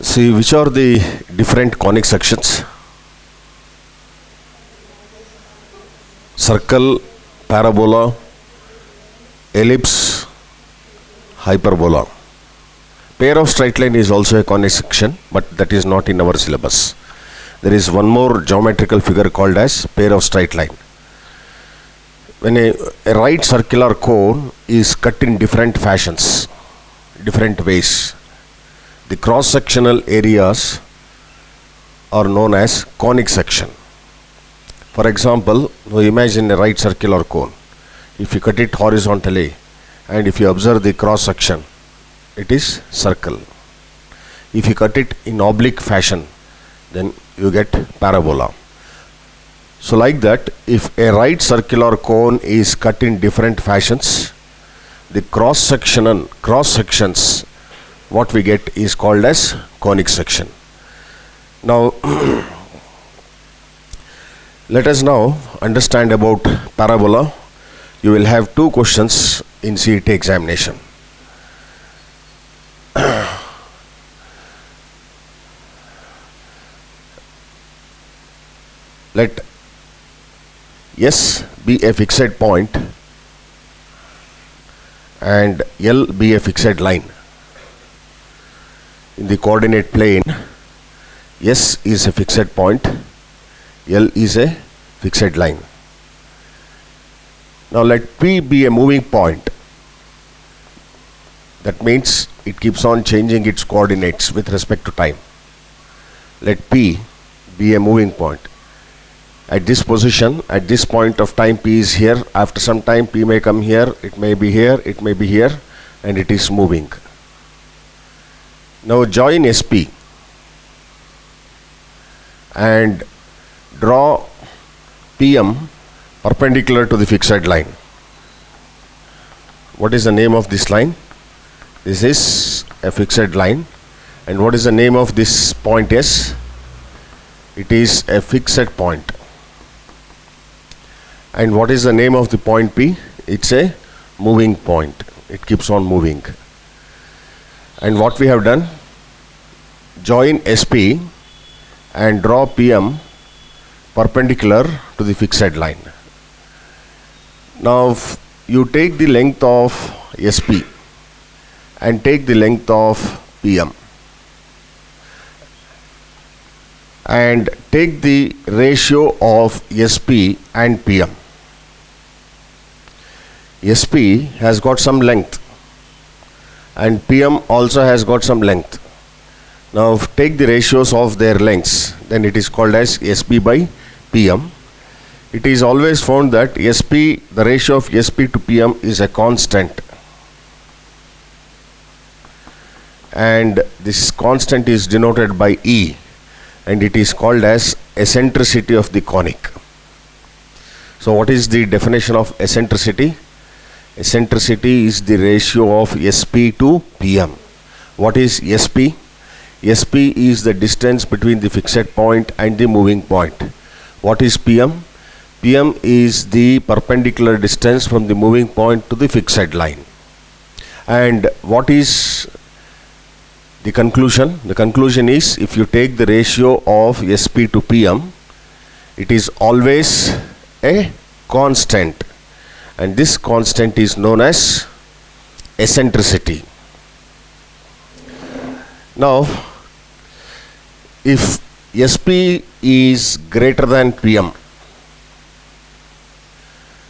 See, which are the different conic sections? Circle, parabola, ellipse, hyperbola. Pair of straight line is also a conic section, but that is not in our syllabus. There is one more geometrical figure called as pair of straight line. When a right circular cone is cut in different fashions, different ways, the cross-sectional areas are known as conic section. For example, now imagine a right circular cone. If you cut it horizontally and if you observe the cross-section, it is circle. If you cut it in oblique fashion, then you get parabola. So like that, if a right circular cone is cut in different fashions, the cross sections what we get is called as conic section. Now let us now understand about parabola. You will have two questions in CET examination. Let S be a fixed point and L be a fixed line. In the coordinate plane, S is a fixed point, L is a fixed line. Now let P be a moving point. That means it keeps on changing its coordinates with respect to time. Let P be a moving point. At this position, at this point of time, P is here. After some time, P may come here, it may be here, it may be here, and it is moving. Now join SP and draw PM perpendicular to the fixed line. What is the name of this line? This is a fixed line. And what is the name of this point S? It is a fixed point. And what is the name of the point P? It's a moving point. It keeps on moving. And what we have done, join SP and draw PM perpendicular to the fixed line. Now you take the length of SP and take the length of PM and take the ratio of SP and PM. SP has got some length and PM also has got some length. Now take the ratios of their lengths, then it is called as SP by PM. It is always found that SP, the ratio of SP to PM is a constant, and this constant is denoted by E, and it is called as eccentricity of the conic. So what is the definition of eccentricity? Eccentricity is the ratio of SP to PM. What is SP? SP is the distance between the fixed point and the moving point. What is PM? PM is the perpendicular distance from the moving point to the fixed line. And what is the conclusion? The conclusion is, if you take the ratio of SP to PM, it is always a constant, and this constant is known as eccentricity. Now if SP is greater than PM,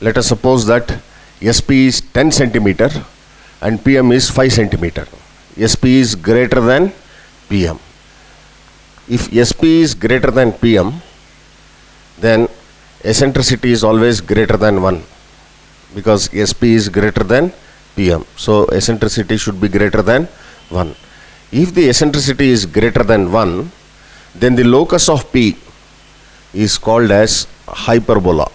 let us suppose that SP is 10 centimeter and PM is 5 centimeter. SP is greater than PM. If SP is greater than PM, then eccentricity is always greater than 1, because SP is greater than PM. So eccentricity should be greater than 1. If the eccentricity is greater than 1, then the locus of P is called as hyperbola.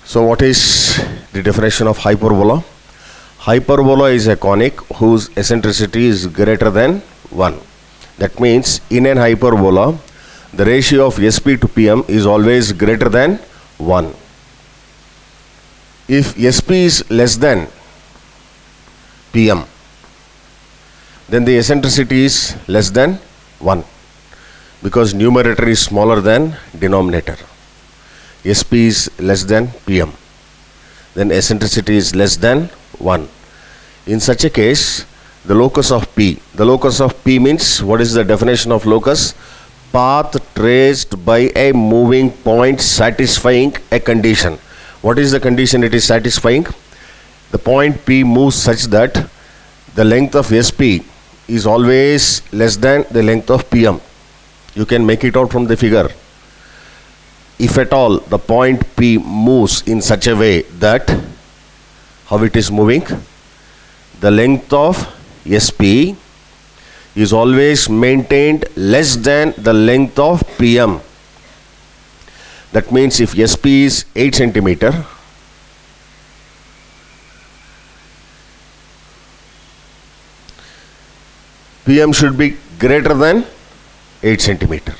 So what is the definition of hyperbola? Hyperbola is a conic whose eccentricity is greater than 1. That means in an hyperbola, the ratio of SP to PM is always greater than 1. If SP is less than Pm, then the eccentricity is less than 1 because numerator is smaller than denominator. Sp is less than Pm, then eccentricity is less than 1. In such a case, the locus of P means, what is the definition of locus? Path traced by a moving point satisfying a condition. What is the condition it is satisfying? The point P moves such that the length of Sp is always less than the length of Pm. You can make it out from the figure. If at all the point P moves in such a way that, how it is moving? The length of Sp is always maintained less than the length of Pm. That means if Sp is 8 centimeter, Pm should be greater than 8 centimeter.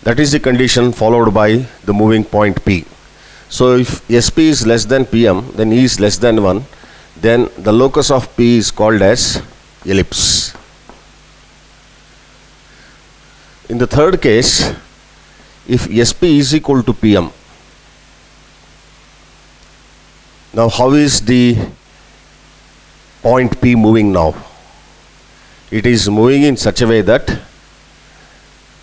That is the condition followed by the moving point P. So if Sp is less than Pm, then E is less than 1, then the locus of P is called as ellipse. In the third case, if Sp is equal to Pm, now how is the point P moving now? It is moving in such a way that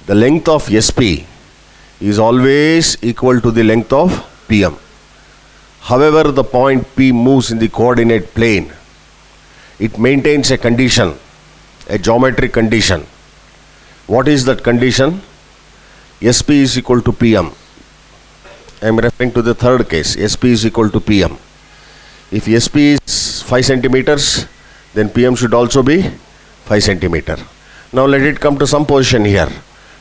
the length of Sp is always equal to the length of Pm. However, the point P moves in the coordinate plane. It maintains a condition, a geometric condition. What is that condition? Sp is equal to Pm. I am referring to the third case, Sp is equal to Pm. If Sp is 5 centimeters, then Pm should also be 5 centimeter. Now let it come to some position here.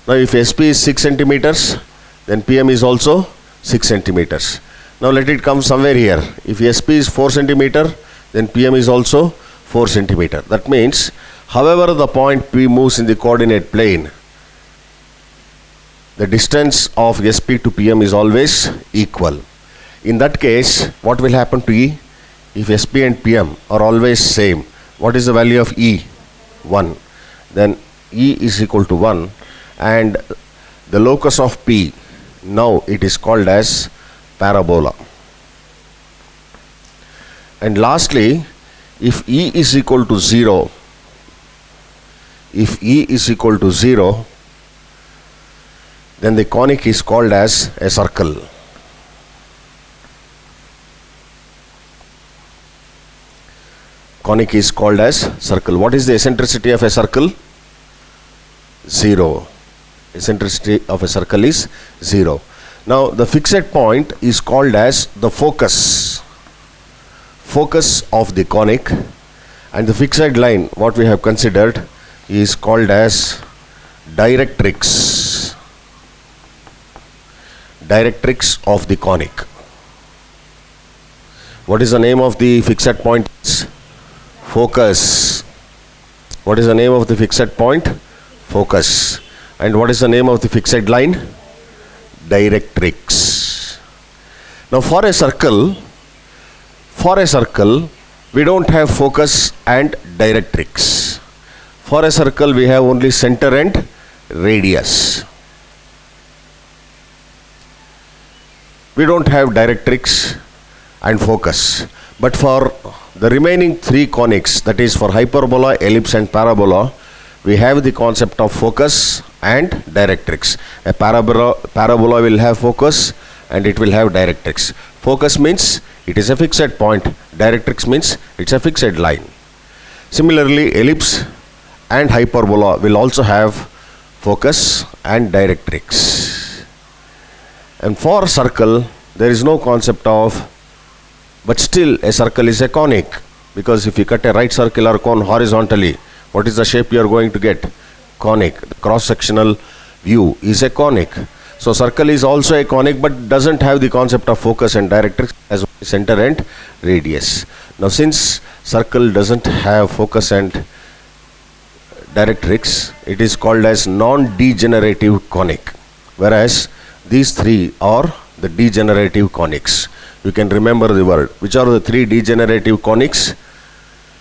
Now if Sp is 6 centimeters, then Pm is also 6 centimeters. Now let it come somewhere here. If Sp is 4 centimeter, then Pm is also 4 centimeter. That means, however the point P moves in the coordinate plane, the distance of Sp to Pm is always equal. In that case, what will happen to E? If Sp and Pm are always same, what is the value of E? 1. Then E is equal to 1, and the locus of P, now it is called as parabola. And lastly, if E is equal to 0, then the conic is called as a circle. Conic is called as circle. What is the eccentricity of a circle? 0. Eccentricity of a circle is 0. Now the fixed point is called as the focus of the conic, and the fixed line, what we have considered, is called as directrix of the conic. What is the name of the fixed point? Focus. What is the name of the fixed point? Focus. And what is the name of the fixed line? Directrix. Now for a circle, we don't have focus and directrix. For a circle, we have only center and radius. We don't have directrix and focus. But for the remaining three conics, that is for hyperbola, ellipse and parabola, we have the concept of focus and directrix. A parabola will have focus and it will have directrix. Focus means it is a fixed point. Directrix means it's a fixed line. Similarly, ellipse and hyperbola will also have focus and directrix. And for circle, there is no concept of, but still a circle is a conic, because if you cut a right circular cone horizontally, what is the shape you are going to get? Conic. The cross-sectional view is a conic. So circle is also a conic, but doesn't have the concept of focus and directrix as center and radius. Now since circle doesn't have focus and directrix, it is called as non-degenerative conic, whereas these three are the degenerative conics. You can remember the word. Which are the three degenerative conics?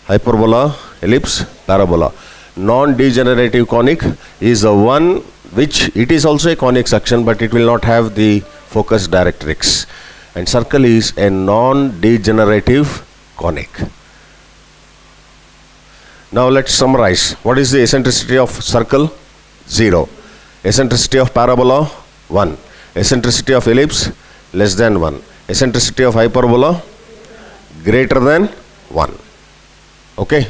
Hyperbola, ellipse, parabola. Non-degenerative conic is the one which it is also a conic section, but it will not have the focus directrix. And circle is a non-degenerative conic. Now let's summarize. What is the eccentricity of circle? 0. Eccentricity of parabola? 1. Eccentricity of ellipse? Less than 1. Eccentricity of hyperbola? Greater than 1. Okay.